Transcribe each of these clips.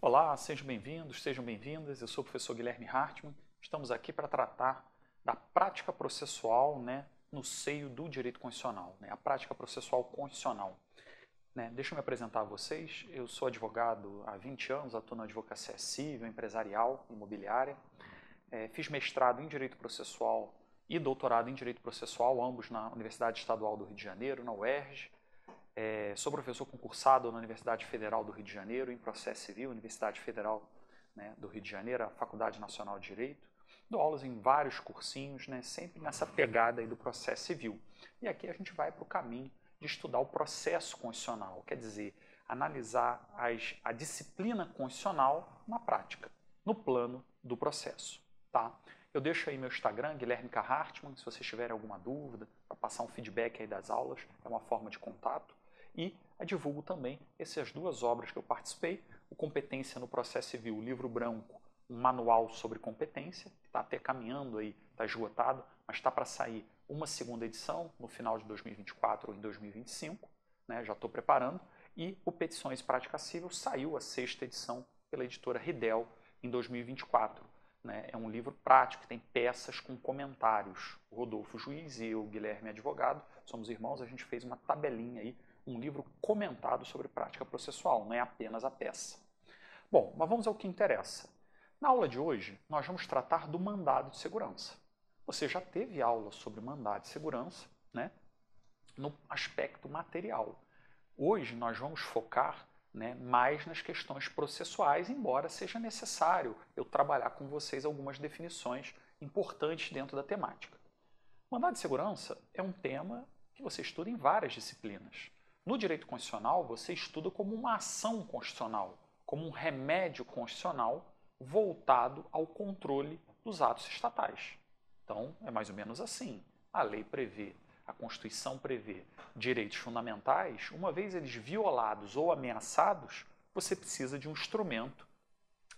Olá, sejam bem-vindos, sejam bem-vindas. Eu sou o professor Guilherme Hartmann. Estamos aqui para tratar da prática processual, no seio do direito constitucional, a prática processual constitucional. Deixa eu me apresentar a vocês. Eu sou advogado há 20 anos, atuo na advocacia civil, empresarial, imobiliária. Fiz mestrado em direito processual e doutorado em direito processual, ambos na Universidade Estadual do Rio de Janeiro, na UERJ. Sou professor concursado na Universidade Federal do Rio de Janeiro, em processo civil, Universidade Federal do Rio de Janeiro, a Faculdade Nacional de Direito. Dou aulas em vários cursinhos, sempre nessa pegada aí do processo civil. E aqui a gente vai para o caminho de estudar o processo constitucional, quer dizer, analisar a disciplina constitucional na prática, no plano do processo. Tá? Eu deixo aí meu Instagram, Guilherme K. Hartmann, se vocês tiverem alguma dúvida, para passar um feedback aí das aulas, é uma forma de contato. E divulgo também essas duas obras que eu participei, o Competência no Processo Civil, o livro branco, um manual sobre competência, que está até caminhando aí, está esgotado, mas está para sair uma segunda edição no final de 2024 ou em 2025, já estou preparando, e o Petições e Prática Civil saiu a sexta edição pela editora Ridel em 2024. É um livro prático, que tem peças com comentários. O Rodolfo Juiz e eu, Guilherme Advogado, somos irmãos, a gente fez uma tabelinha aí, um livro comentado sobre prática processual, não é apenas a peça. Bom, mas vamos ao que interessa. Na aula de hoje, nós vamos tratar do mandado de segurança. Você já teve aula sobre mandado de segurança, no aspecto material. Hoje nós vamos focar mais nas questões processuais, embora seja necessário eu trabalhar com vocês algumas definições importantes dentro da temática. Mandado de segurança é um tema que você estuda em várias disciplinas. No direito constitucional, você estuda como uma ação constitucional, como um remédio constitucional voltado ao controle dos atos estatais. Então, é mais ou menos assim. A lei prevê, a Constituição prevê direitos fundamentais, uma vez eles violados ou ameaçados, você precisa de um instrumento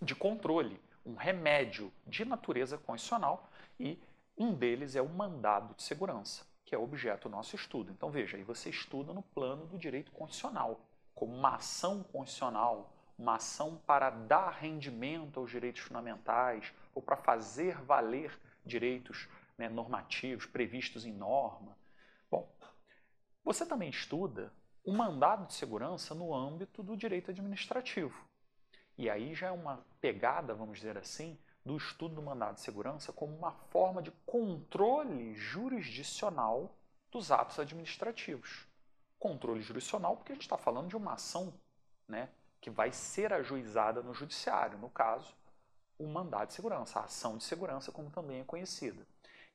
de controle, um remédio de natureza constitucional, e um deles é o mandado de segurança, que é objeto do nosso estudo. Então veja, aí você estuda no plano do direito constitucional, como uma ação constitucional, uma ação para dar rendimento aos direitos fundamentais ou para fazer valer direitos normativos previstos em norma. Bom, você também estuda o mandado de segurança no âmbito do direito administrativo. E aí já é uma pegada, vamos dizer assim, do estudo do mandado de segurança como uma forma de controle jurisdicional dos atos administrativos. Controle jurisdicional porque a gente está falando de uma ação que vai ser ajuizada no judiciário, no caso, o mandado de segurança, a ação de segurança, como também é conhecida.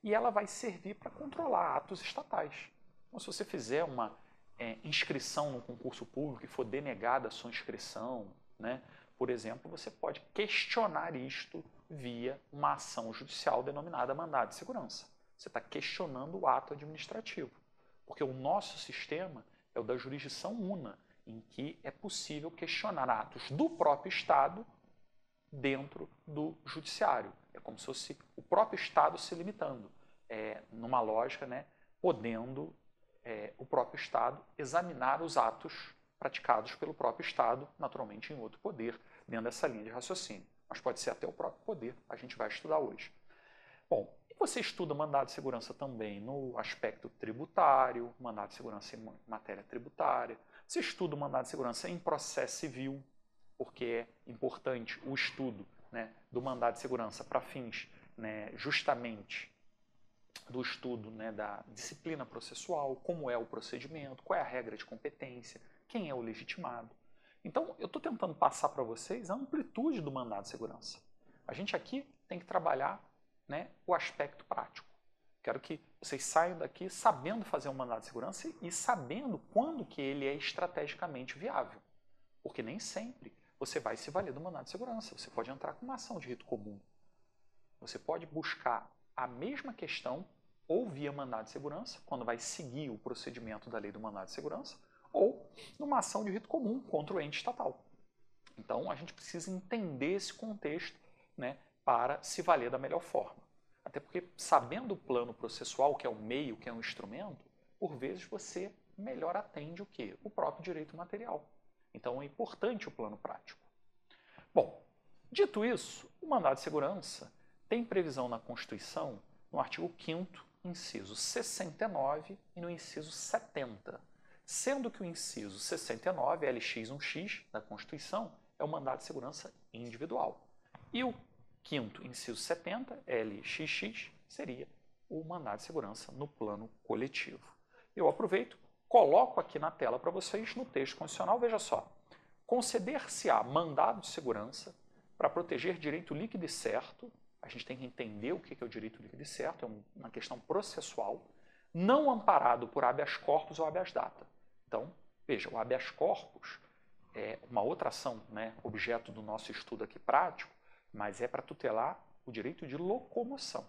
E ela vai servir para controlar atos estatais. Então, se você fizer uma inscrição no concurso público e for denegada a sua inscrição, por exemplo, você pode questionar isto via uma ação judicial denominada mandado de segurança. Você está questionando o ato administrativo, porque o nosso sistema é o da jurisdição una, em que é possível questionar atos do próprio Estado dentro do judiciário. É como se fosse o próprio Estado se limitando, numa lógica, podendo o próprio Estado examinar os atos praticados pelo próprio Estado, naturalmente em outro poder, dentro dessa linha de raciocínio. Mas pode ser até o próprio poder, a gente vai estudar hoje. Bom, e você estuda mandado de segurança também no aspecto tributário, mandado de segurança em matéria tributária, você estuda o mandado de segurança em processo civil, porque é importante o estudo do mandado de segurança para fins justamente do estudo da disciplina processual, como é o procedimento, qual é a regra de competência, quem é o legitimado. Então, eu estou tentando passar para vocês a amplitude do mandado de segurança. A gente aqui tem que trabalhar o aspecto prático. Quero que vocês saiam daqui sabendo fazer um mandado de segurança e sabendo quando que ele é estrategicamente viável. Porque nem sempre você vai se valer do mandado de segurança. Você pode entrar com uma ação de rito comum. Você pode buscar a mesma questão ou via mandado de segurança, quando vai seguir o procedimento da lei do mandado de segurança, ou numa ação de rito comum contra o ente estatal. Então, a gente precisa entender esse contexto para se valer da melhor forma. Até porque, sabendo o plano processual, que é o meio, que é o instrumento, por vezes você melhor atende o quê? O próprio direito material. Então, é importante o plano prático. Bom, dito isso, o mandado de segurança tem previsão na Constituição, no artigo 5º, inciso 69 e no inciso 70, sendo que o inciso 69, LX1X, da Constituição, é o mandado de segurança individual. E o 5º, inciso 70, LXX, seria o mandado de segurança no plano coletivo. Eu aproveito, coloco aqui na tela para vocês, no texto constitucional, veja só. Conceder-se-á mandado de segurança para proteger direito líquido e certo, a gente tem que entender o que é o direito líquido e certo, é uma questão processual, não amparado por habeas corpus ou habeas data. Então, veja, o habeas corpus é uma outra ação, né, objeto do nosso estudo aqui prático, mas é para tutelar o direito de locomoção,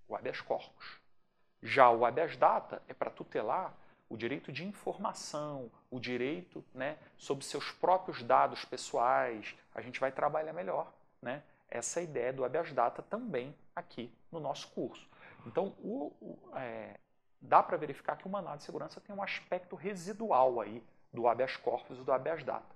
o habeas corpus. Já o habeas data é para tutelar o direito de informação, o direito, né, sobre seus próprios dados pessoais. A gente vai trabalhar melhor, né, essa ideia do habeas data também aqui no nosso curso. Então, dá para verificar que o mandado de segurança tem um aspecto residual aí do habeas corpus e do habeas data.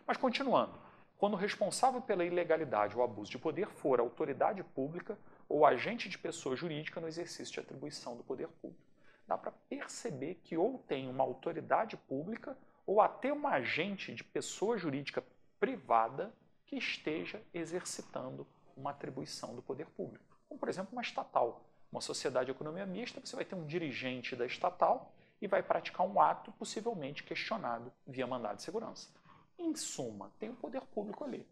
Mas continuando, quando o responsável pela ilegalidade ou abuso de poder for a autoridade pública ou agente de pessoa jurídica no exercício de atribuição do poder público, dá para perceber que ou tem uma autoridade pública ou até um agente de pessoa jurídica privada que esteja exercitando uma atribuição do poder público. Como, por exemplo, uma estatal. Uma sociedade de economia mista, você vai ter um dirigente da estatal e vai praticar um ato possivelmente questionado via mandado de segurança. Em suma, tem o poder público ali.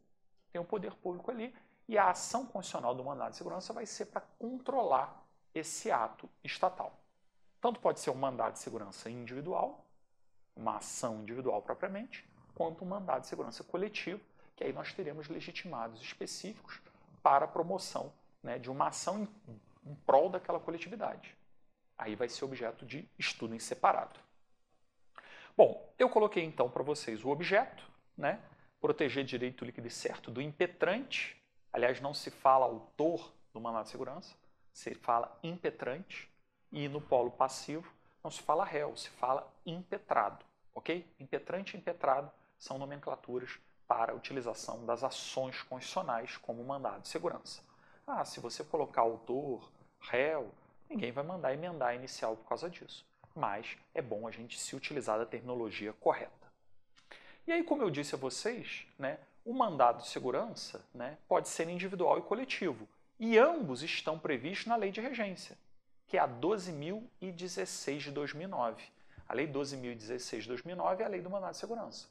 Tem o poder público ali e a ação constitucional do mandado de segurança vai ser para controlar esse ato estatal. Tanto pode ser um mandado de segurança individual, uma ação individual propriamente, quanto um mandado de segurança coletivo, que aí nós teremos legitimados específicos para a promoção, né, de uma ação em prol daquela coletividade. Aí vai ser objeto de estudo em separado. Bom, eu coloquei então para vocês o objeto, né, proteger direito líquido e certo do impetrante. Aliás, não se fala autor do mandado de segurança, se fala impetrante. E no polo passivo não se fala réu, se fala impetrado. Ok? Impetrante e impetrado são nomenclaturas para a utilização das ações constitucionais como mandado de segurança. Ah, se você colocar autor, réu, ninguém vai mandar emendar a inicial por causa disso. Mas é bom a gente se utilizar da terminologia correta. E aí, como eu disse a vocês, né, o mandado de segurança, né, pode ser individual e coletivo. E ambos estão previstos na Lei de Regência, que é a 12.016 de 2009. A Lei 12.016 de 2009 é a Lei do Mandado de Segurança.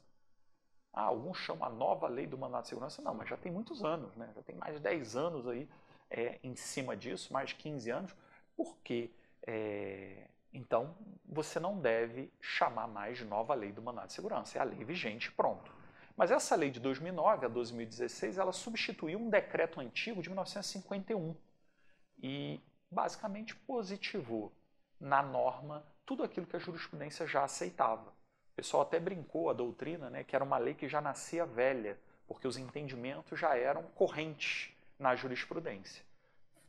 Ah, alguns chamam a nova Lei do Mandado de Segurança. Não, mas já tem muitos anos, né? Já tem mais de 10 anos aí em cima disso, mais de 15 anos. Por quê? Então, você não deve chamar mais de nova Lei do Mandado de Segurança. É a lei vigente, pronto. Mas essa lei de 2009, a 12.016, ela substituiu um decreto antigo de 1951 e basicamente positivou na norma tudo aquilo que a jurisprudência já aceitava. O pessoal até brincou a doutrina, né, que era uma lei que já nascia velha, porque os entendimentos já eram correntes na jurisprudência.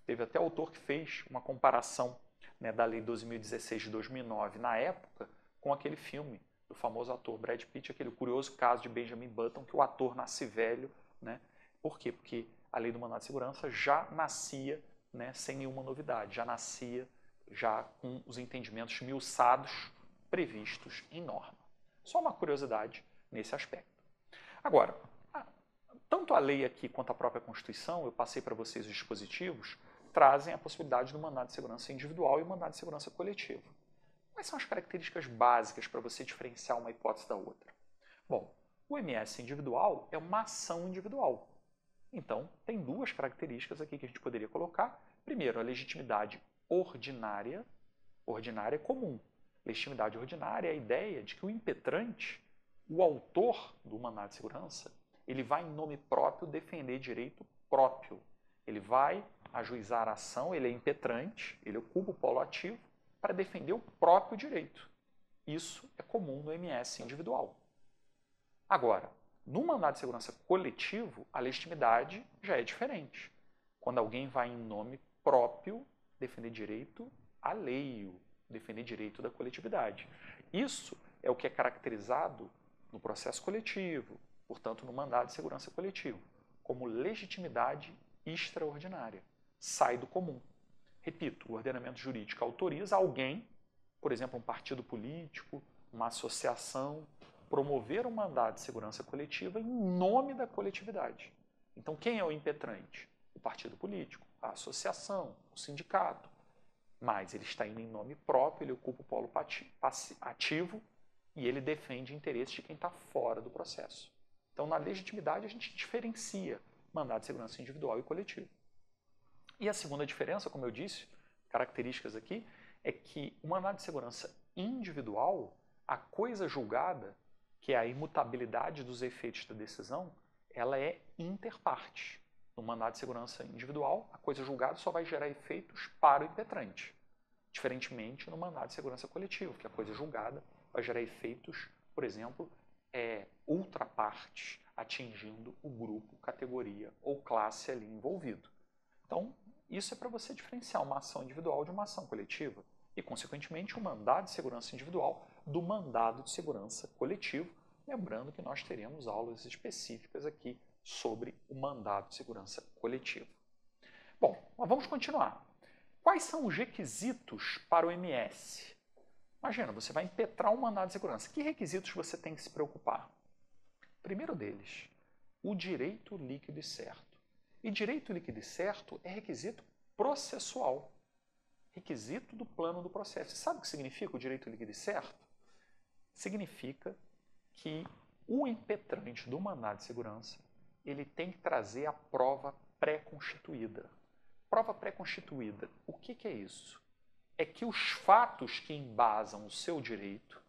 Teve até autor que fez uma comparação, né, da Lei 12.016 de 2009 na época com aquele filme do famoso ator Brad Pitt, aquele curioso caso de Benjamin Button, que o ator nasce velho. Né? Por quê? Porque a Lei do Mandado de Segurança já nascia, né, sem nenhuma novidade, já nascia já com os entendimentos esmiuçados previstos em norma. Só uma curiosidade nesse aspecto. Agora, tanto a lei aqui quanto a própria Constituição, eu passei para vocês os dispositivos, trazem a possibilidade do mandado de segurança individual e o mandado de segurança coletivo. Quais são as características básicas para você diferenciar uma hipótese da outra? Bom, o MS individual é uma ação individual. Então, tem duas características aqui que a gente poderia colocar. Primeiro, a legitimidade ordinária. Ordinária é comum. Legitimidade ordinária é a ideia de que o impetrante, o autor do mandado de segurança, ele vai em nome próprio defender direito próprio. Ele vai ajuizar a ação, ele é impetrante, ele ocupa o polo ativo para defender o próprio direito. Isso é comum no MS individual. Agora, no mandado de segurança coletivo, a legitimidade já é diferente. Quando alguém vai em nome próprio defender direito alheio, defender direito da coletividade. Isso é o que é caracterizado no processo coletivo, portanto, no mandado de segurança coletivo. como legitimidade extraordinária. Sai do comum. Repito, o ordenamento jurídico autoriza alguém, por exemplo, um partido político, uma associação, promover um mandado de segurança coletiva em nome da coletividade. Então, quem é o impetrante? O partido político, a associação, o sindicato. Mas ele está indo em nome próprio, ele ocupa o polo ativo e ele defende interesses de quem está fora do processo. Então, na legitimidade, a gente diferencia mandado de segurança individual e coletivo. E a segunda diferença, como eu disse, características aqui, é que o mandado de segurança individual, a coisa julgada, que é a imutabilidade dos efeitos da decisão, ela é interparte. No mandado de segurança individual, a coisa julgada só vai gerar efeitos para o impetrante. Diferentemente no mandado de segurança coletivo, que a coisa julgada vai gerar efeitos, por exemplo, ultrapartes, atingindo o grupo, categoria ou classe ali envolvido. Então, isso é para você diferenciar uma ação individual de uma ação coletiva e, consequentemente, o mandado de segurança individual do mandado de segurança coletivo, lembrando que nós teremos aulas específicas aqui sobre o mandado de segurança coletivo. Bom, mas vamos continuar. Quais são os requisitos para o MS? Imagina, você vai impetrar um mandado de segurança. Que requisitos você tem que se preocupar? Primeiro deles, o direito líquido e certo. E direito líquido e certo é requisito processual. Requisito do plano do processo. Você sabe o que significa o direito líquido e certo? Significa que o impetrante do mandado de segurança ele tem que trazer a prova pré-constituída. Prova pré-constituída, o que é isso? É que os fatos que embasam o seu direito,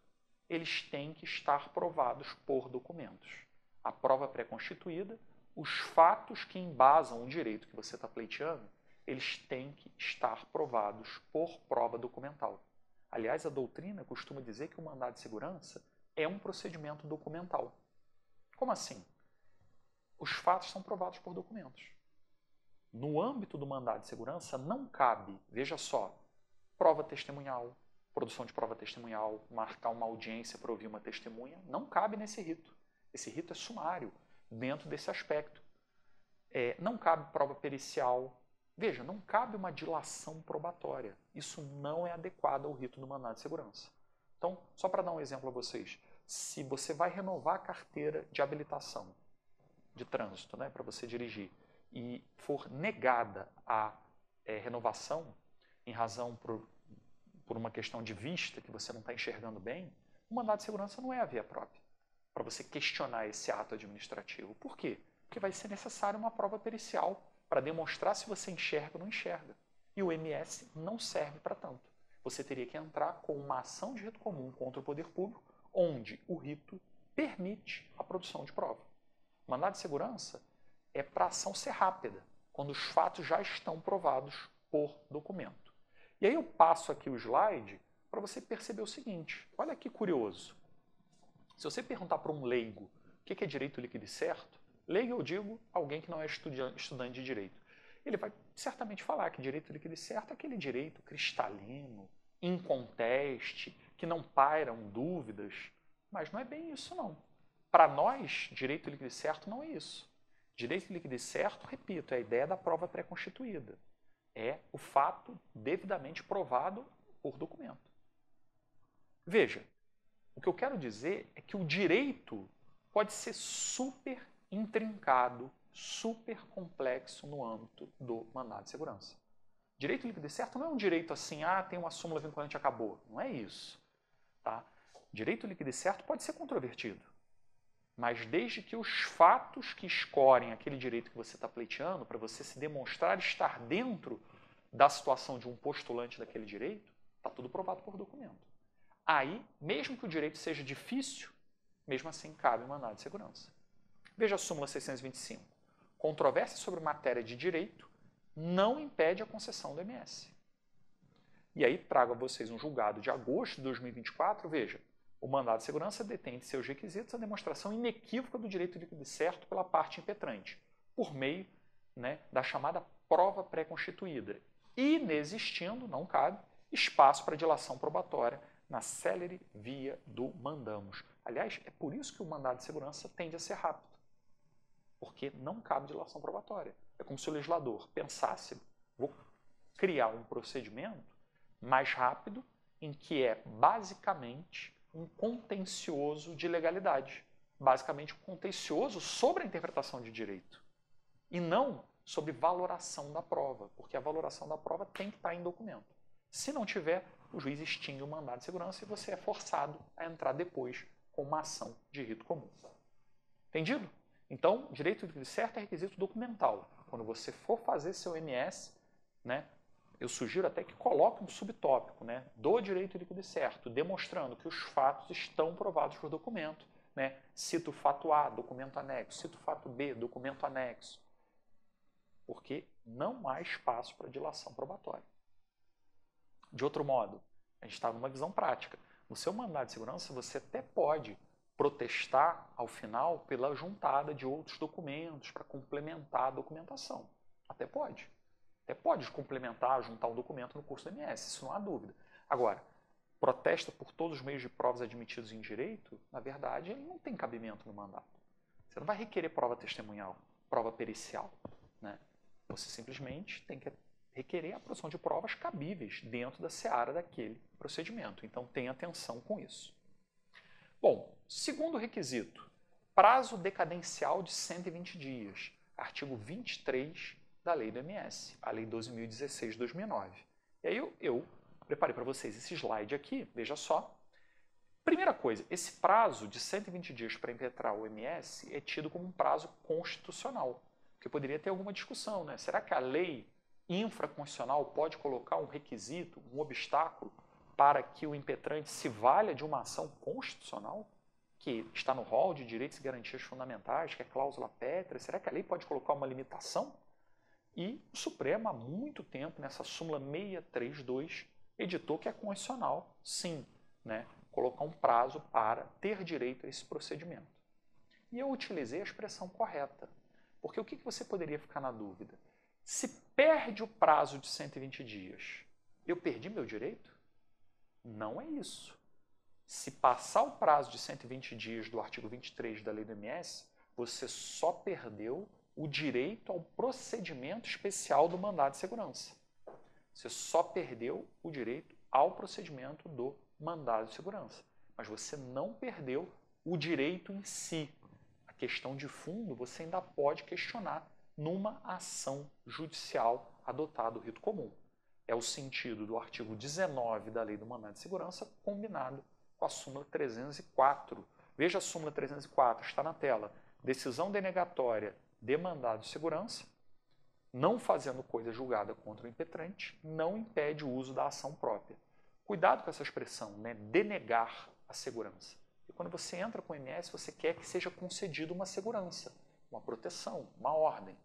eles têm que estar provados por documentos. A prova pré-constituída, os fatos que embasam o direito que você está pleiteando, eles têm que estar provados por prova documental. Aliás, a doutrina costuma dizer que o mandado de segurança é um procedimento documental. Como assim? Os fatos são provados por documentos. No âmbito do mandado de segurança, não cabe, veja só, prova testemunhal, produção de prova testemunhal, marcar uma audiência para ouvir uma testemunha, não cabe nesse rito. Esse rito é sumário dentro desse aspecto. Não cabe prova pericial. Veja, não cabe uma dilação probatória. Isso não é adequado ao rito do mandado de segurança. Então, só para dar um exemplo a vocês, se você vai renovar a carteira de habilitação de trânsito, né, para você dirigir, e for negada a renovação em razão por uma questão de vista que você não está enxergando bem, o mandado de segurança não é a via própria para você questionar esse ato administrativo. Por quê? Porque vai ser necessária uma prova pericial para demonstrar se você enxerga ou não enxerga. E o MS não serve para tanto. Você teria que entrar com uma ação de rito comum contra o poder público, onde o rito permite a produção de prova. O mandado de segurança é para a ação ser rápida, quando os fatos já estão provados por documento. E aí eu passo aqui o slide para você perceber o seguinte. Olha que curioso. Se você perguntar para um leigo o que é direito líquido e certo, leigo eu digo alguém que não é estudante de direito. Ele vai certamente falar que direito líquido e certo é aquele direito cristalino, inconteste, que não pairam dúvidas. Mas não é bem isso, não. Para nós, direito líquido e certo não é isso. Direito líquido e certo, repito, é a ideia da prova pré-constituída. É o fato devidamente provado por documento. Veja, o que eu quero dizer é que o direito pode ser super intrincado, super complexo no âmbito do mandado de segurança. Direito líquido e certo não é um direito assim, tem uma súmula vinculante e acabou. Não é isso. Tá? Direito líquido e certo pode ser controvertido. Mas desde que os fatos que escorrem aquele direito que você está pleiteando, para você se demonstrar estar dentro da situação de um postulante daquele direito, está tudo provado por documento. Aí, mesmo que o direito seja difícil, mesmo assim cabe o mandado de segurança. Veja a súmula 625. Controvérsia sobre matéria de direito não impede a concessão do MS. E aí trago a vocês um julgado de agosto de 2024, veja, o mandado de segurança detém de seus requisitos a demonstração inequívoca do direito líquido e certo pela parte impetrante, por meio da chamada prova pré-constituída, inexistindo, não cabe, espaço para dilação probatória na célere via do mandamos. Aliás, é por isso que o mandado de segurança tende a ser rápido. porque não cabe dilação probatória. É como se o legislador pensasse, vou criar um procedimento mais rápido, em que é basicamente um contencioso de legalidade. Basicamente um contencioso sobre a interpretação de direito. E não sobre valoração da prova, porque a valoração da prova tem que estar em documento. Se não tiver, o juiz extingue o mandado de segurança e você é forçado a entrar depois com uma ação de rito comum. Entendido? Então, direito de certo é requisito documental. Quando você for fazer seu MS, né, eu sugiro até que coloque um subtópico, né, do direito líquido e certo, demonstrando que os fatos estão provados por documento. Né? Cito o fato A, documento anexo. Cito o fato B, documento anexo. Porque não há espaço para dilação probatória. De outro modo, a gente está numa visão prática. No seu mandado de segurança, você até pode protestar, ao final, pela juntada de outros documentos para complementar a documentação. Até pode. Até pode complementar, juntar um documento no curso do MS, isso não há dúvida. Agora, protesta por todos os meios de provas admitidos em direito, na verdade, ele não tem cabimento no mandato. Você não vai requerer prova testemunhal, prova pericial. Né? Você simplesmente tem que requerer a produção de provas cabíveis dentro da seara daquele procedimento. Então, tenha atenção com isso. Bom, segundo requisito, prazo decadencial de 120 dias, artigo 23 da Lei do MS, a Lei 12.016 de 2009. E aí eu preparei para vocês esse slide aqui, veja só. Primeira coisa, esse prazo de 120 dias para impetrar o MS é tido como um prazo constitucional, porque poderia ter alguma discussão, né? Será que a lei infraconstitucional pode colocar um requisito, um obstáculo para que o impetrante se valha de uma ação constitucional, que está no rol de direitos e garantias fundamentais, que é cláusula pétrea? Será que a lei pode colocar uma limitação? E o Supremo, há muito tempo, nessa súmula 632, editou que é constitucional, sim, né, colocar um prazo para ter direito a esse procedimento. E eu utilizei a expressão correta, porque o que você poderia ficar na dúvida? Se perde o prazo de 120 dias, eu perdi meu direito? Não é isso. Se passar o prazo de 120 dias do artigo 23 da Lei do MS, você só perdeu o direito ao procedimento especial do mandado de segurança. Você só perdeu o direito ao procedimento do mandado de segurança. Mas você não perdeu o direito em si. A questão de fundo você ainda pode questionar numa ação judicial adotada o rito comum. É o sentido do artigo 19 da Lei do Mandado de Segurança combinado com a súmula 304. Veja a súmula 304, está na tela. Decisão denegatória de mandado de segurança, não fazendo coisa julgada contra o impetrante, não impede o uso da ação própria. Cuidado com essa expressão, né? Denegar a segurança. E quando você entra com o MS, você quer que seja concedida uma segurança, uma proteção, uma ordem.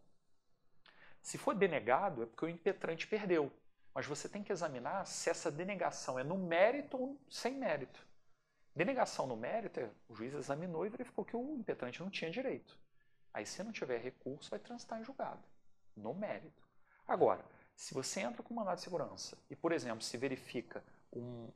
Se for denegado, é porque o impetrante perdeu. Mas você tem que examinar se essa denegação é no mérito ou sem mérito. Denegação no mérito, o juiz examinou e verificou que o impetrante não tinha direito. Aí, se não tiver recurso, vai transitar em julgado, no mérito. Agora, se você entra com mandado de segurança e, por exemplo, se verifica um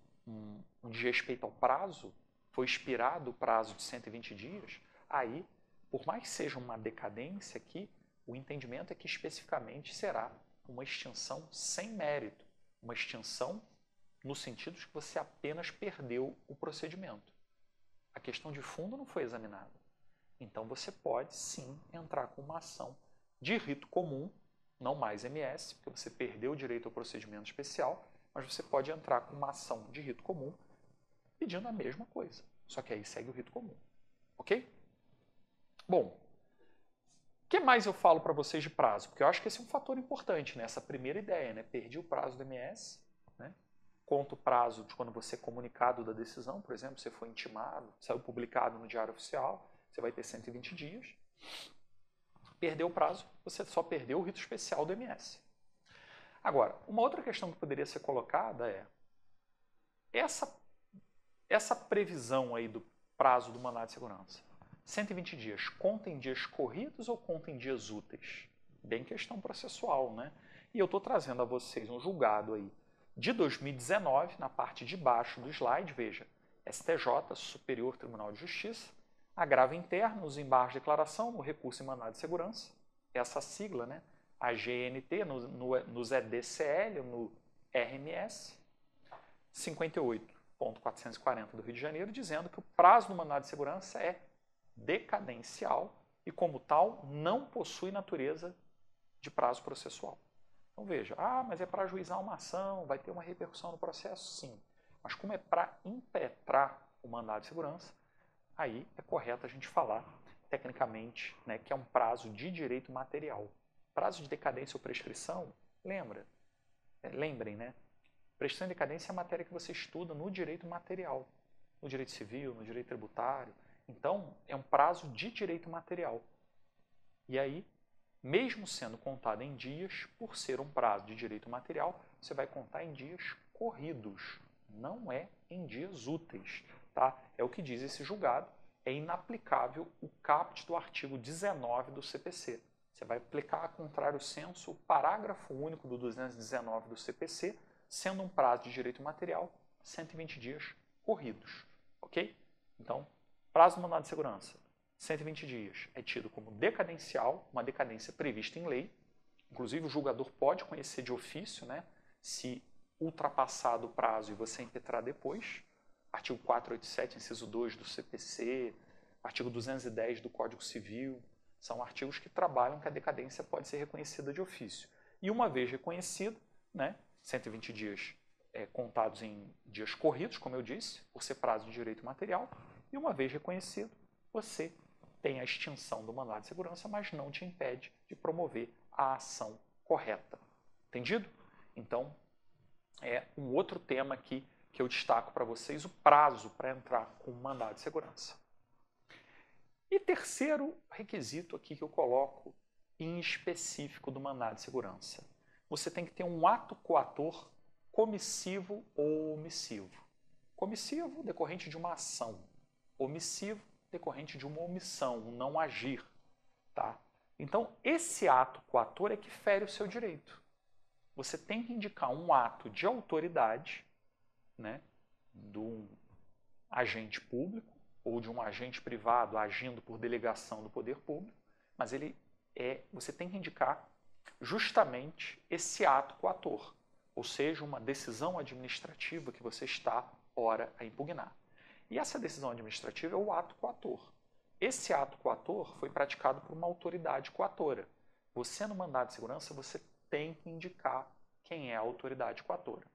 desrespeito ao prazo, foi expirado o prazo de 120 dias, aí, por mais que seja uma decadência aqui, o entendimento é que especificamente será uma extinção sem mérito, uma extinção no sentido de que você apenas perdeu o procedimento. A questão de fundo não foi examinada. Então você pode sim entrar com uma ação de rito comum, não mais MS, porque você perdeu o direito ao procedimento especial, mas você pode entrar com uma ação de rito comum pedindo a mesma coisa, só que aí segue o rito comum. Ok? Bom, o que mais eu falo para vocês de prazo? Porque eu acho que esse é um fator importante, né? Essa primeira ideia, né? Perdi o prazo do MS, né? Conta o prazo de quando você é comunicado da decisão, por exemplo, você foi intimado, saiu publicado no Diário Oficial, você vai ter 120 dias. Perdeu o prazo, você só perdeu o rito especial do MS. Agora, uma outra questão que poderia ser colocada é essa previsão aí do prazo do mandado de segurança. 120 dias, conta em dias corridos ou conta em dias úteis? Bem questão processual, né? E eu estou trazendo a vocês um julgado aí de 2019, na parte de baixo do slide, veja, STJ, Superior Tribunal de Justiça, Agravo interno, nos embargos de declaração, no recurso em mandado de segurança, essa sigla, né? A GNT, nos EDCL, no RMS, 58.440 do Rio de Janeiro, dizendo que o prazo do mandado de segurança é decadencial e, como tal, não possui natureza de prazo processual. Então veja, mas é para ajuizar uma ação, vai ter uma repercussão no processo? Sim. Mas como é para impetrar o mandado de segurança, aí é correto a gente falar tecnicamente, né, que é um prazo de direito material. Prazo de decadência ou prescrição, lembrem, né? Prescrição e decadência é a matéria que você estuda no direito material, no direito civil, no direito tributário. Então, é um prazo de direito material. E aí, mesmo sendo contado em dias, por ser um prazo de direito material, você vai contar em dias corridos, não é em dias úteis. Tá? É o que diz esse julgado, é inaplicável o caput do artigo 19 do CPC. Você vai aplicar, a contrário senso, o parágrafo único do 219 do CPC, sendo um prazo de direito material, 120 dias corridos. Ok? Então, prazo do mandado de segurança, 120 dias, é tido como decadencial, uma decadência prevista em lei. Inclusive, o julgador pode conhecer de ofício, né, se ultrapassado o prazo e você impetrar depois. Artigo 487, inciso 2 do CPC, artigo 210 do Código Civil, são artigos que trabalham que a decadência pode ser reconhecida de ofício. E uma vez reconhecida, né, 120 dias contados em dias corridos, como eu disse, por ser prazo de direito material, e uma vez reconhecido, você tem a extinção do mandado de segurança, mas não te impede de promover a ação correta. Entendido? Então, é um outro tema aqui que eu destaco para vocês, o prazo para entrar com o mandado de segurança. E terceiro requisito aqui que eu coloco em específico do mandado de segurança. Você tem que ter um ato coator comissivo ou omissivo. Comissivo, decorrente de uma ação. Omissivo, decorrente de uma omissão, um não agir. Tá? Então, esse ato coator é que fere o seu direito. Você tem que indicar um ato de autoridade, né, de um agente público ou de um agente privado agindo por delegação do poder público, mas você tem que indicar justamente esse ato coator, ou seja, uma decisão administrativa que você está, ora, a impugnar. E essa decisão administrativa é o ato coator. Esse ato coator foi praticado por uma autoridade coatora. Você, no mandado de segurança, você tem que indicar quem é a autoridade coatora.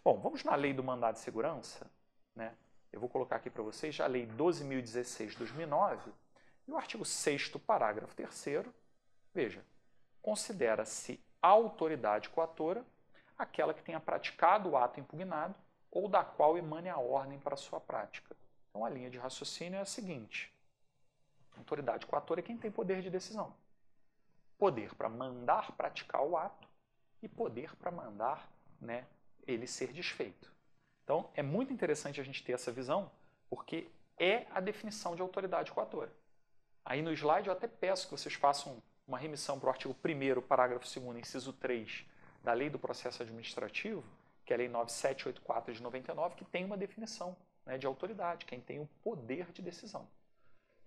Bom, vamos na lei do mandado de segurança, né? Eu vou colocar aqui para vocês a lei 12.016 de 2009 e o artigo 6º, parágrafo 3º, veja, considera-se autoridade coatora aquela que tenha praticado o ato impugnado ou da qual emane a ordem para sua prática. Então, a linha de raciocínio é a seguinte: autoridade coatora é quem tem poder de decisão. Poder para mandar praticar o ato e poder para mandar, né, ele ser desfeito. Então, é muito interessante a gente ter essa visão, porque é a definição de autoridade coatora. Aí no slide eu até peço que vocês façam uma remissão para o artigo 1º, parágrafo 2º, inciso 3 da Lei do Processo Administrativo, que é a Lei 9784 de 99, que tem uma definição, né, de autoridade, quem tem o poder de decisão.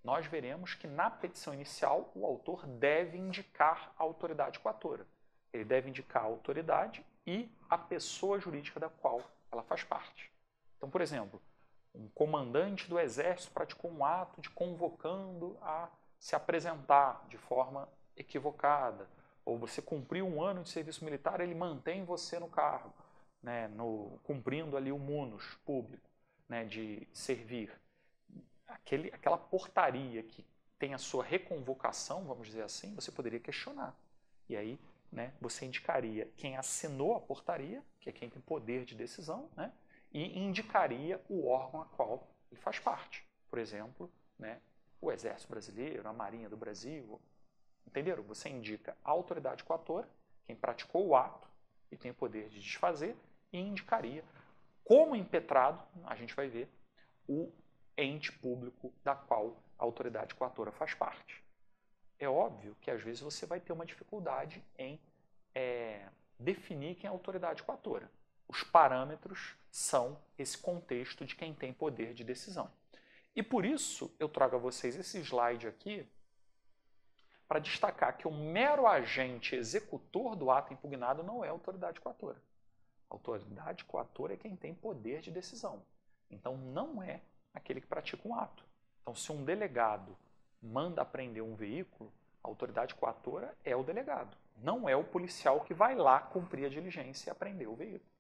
Nós veremos que na petição inicial o autor deve indicar a autoridade coatora. Ele deve indicar a autoridade e a pessoa jurídica da qual ela faz parte. Então, por exemplo, um comandante do Exército praticou um ato de convocando a se apresentar de forma equivocada, ou você cumpriu um ano de serviço militar, ele mantém você no cargo, né, cumprindo ali o munus público, né, de servir. Aquela portaria que tem a sua reconvocação, vamos dizer assim, você poderia questionar. E aí, né, você indicaria quem assinou a portaria, que é quem tem poder de decisão, né, e indicaria o órgão a qual ele faz parte. Por exemplo, né, o Exército Brasileiro, a Marinha do Brasil. Entenderam? Você indica a autoridade coatora, quem praticou o ato e tem o poder de desfazer, e indicaria, como impetrado, a gente vai ver, o ente público da qual a autoridade coatora faz parte. É óbvio que às vezes você vai ter uma dificuldade em definir quem é a autoridade coatora. Os parâmetros são esse contexto de quem tem poder de decisão. E por isso eu trago a vocês esse slide aqui para destacar que o mero agente executor do ato impugnado não é a autoridade coatora. A autoridade coatora é quem tem poder de decisão. Então não é aquele que pratica um ato. Então se um delegado manda apreender um veículo, a autoridade coatora é o delegado. Não é o policial que vai lá cumprir a diligência e apreender o veículo.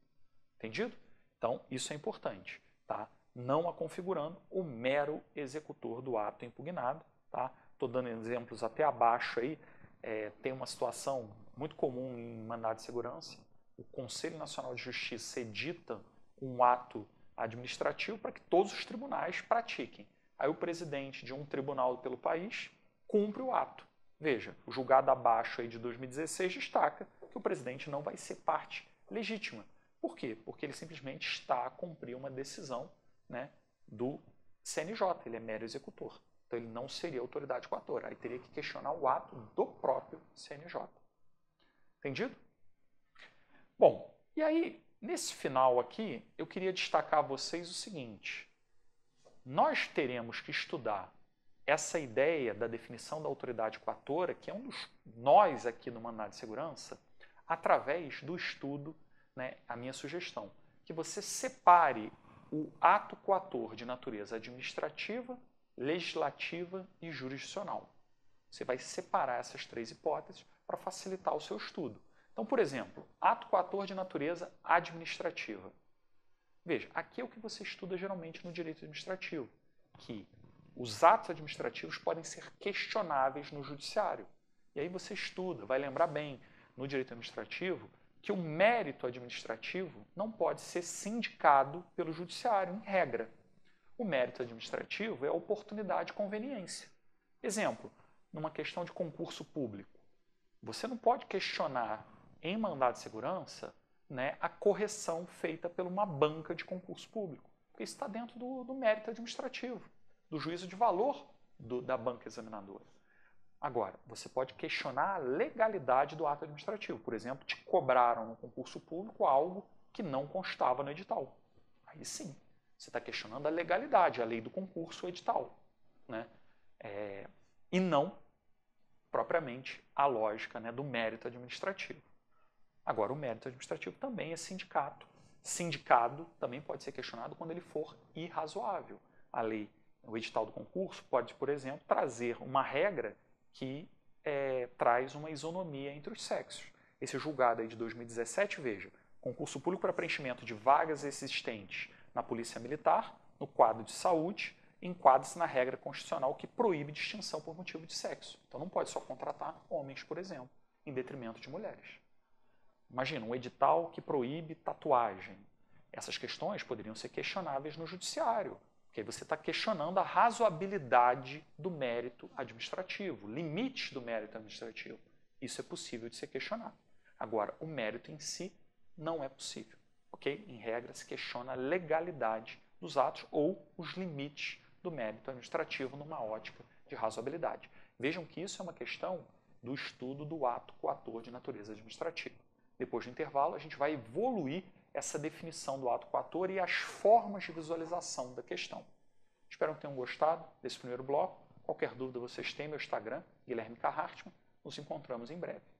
Entendido? Então isso é importante, tá? Não a configurando o mero executor do ato impugnado, tá? Estou dando exemplos até abaixo aí. Tem uma situação muito comum em mandado de segurança. O Conselho Nacional de Justiça edita um ato administrativo para que todos os tribunais pratiquem. Aí o presidente de um tribunal pelo país cumpre o ato. Veja, o julgado abaixo aí de 2016 destaca que o presidente não vai ser parte legítima. Por quê? Porque ele simplesmente está a cumprir uma decisão, né, do CNJ, ele é mero executor. Então ele não seria autoridade coatora, aí teria que questionar o ato do próprio CNJ. Entendido? Bom, e aí, nesse final aqui, eu queria destacar a vocês o seguinte. Nós teremos que estudar essa ideia da definição da autoridade coatora, que é um dos nós aqui no Mandado de Segurança, através do estudo, né, a minha sugestão, que você separe o ato coator de natureza administrativa, legislativa e jurisdicional. Você vai separar essas três hipóteses para facilitar o seu estudo. Então, por exemplo, ato coator de natureza administrativa. Veja, aqui é o que você estuda geralmente no direito administrativo, que os atos administrativos podem ser questionáveis no judiciário. E aí você estuda, vai lembrar bem, no direito administrativo, que o mérito administrativo não pode ser sindicado pelo judiciário, em regra. O mérito administrativo é a oportunidade de conveniência. Exemplo, numa questão de concurso público. Você não pode questionar em mandado de segurança, né, a correção feita por uma banca de concurso público. Porque isso está dentro do mérito administrativo, do juízo de valor da banca examinadora. Agora, você pode questionar a legalidade do ato administrativo. Por exemplo, te cobraram no concurso público algo que não constava no edital. Aí sim, você está questionando a legalidade, a lei do concurso, o edital, né? E não propriamente a lógica, né, do mérito administrativo. Agora, o mérito administrativo também é sindicado. Sindicado também pode ser questionado quando ele for irrazoável. A lei, o edital do concurso pode, por exemplo, trazer uma regra que traz uma isonomia entre os sexos. Esse julgado aí de 2017, veja, concurso público para preenchimento de vagas existentes na Polícia Militar, no quadro de saúde, enquadra-se na regra constitucional que proíbe distinção por motivo de sexo. Então não pode só contratar homens, por exemplo, em detrimento de mulheres. Imagina, um edital que proíbe tatuagem. Essas questões poderiam ser questionáveis no judiciário, porque aí você está questionando a razoabilidade do mérito administrativo, limites do mérito administrativo. Isso é possível de ser questionado. Agora, o mérito em si não é possível. Okay? Em regra, se questiona a legalidade dos atos ou os limites do mérito administrativo numa ótica de razoabilidade. Vejam que isso é uma questão do estudo do ato coator de natureza administrativa. Depois do intervalo, a gente vai evoluir essa definição do ato coator e as formas de visualização da questão. Espero que tenham gostado desse primeiro bloco. Qualquer dúvida vocês têm, meu Instagram, Guilherme K. Hartmann. Nos encontramos em breve.